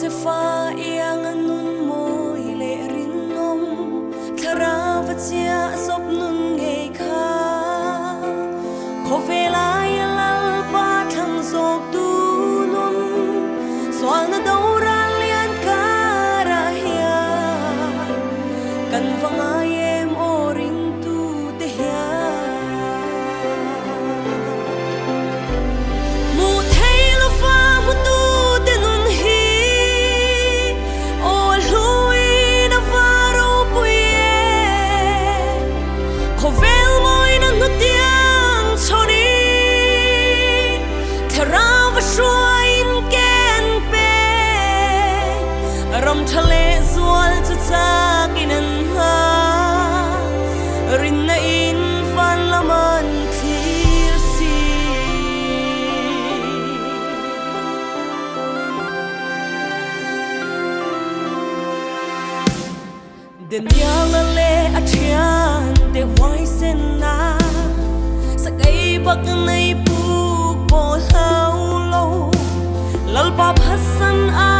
se fa yang nun moi le rin nom thara vachia sop nun ngei kha kho vela ya lal pa thang sop tu nun swal na do ran lian ka ra hia kan vanga em o ring tu te hia mu thei lo fa mu tu te nun hi o lui na varo puie kho vel moi na nu tiang chori thara va shua in ken pe ram thale zual chu chak in an ha rin na in fan laman thir si den yang le a thian te wai sen na sa kai bak nei pu po hau lo lal pa phasan a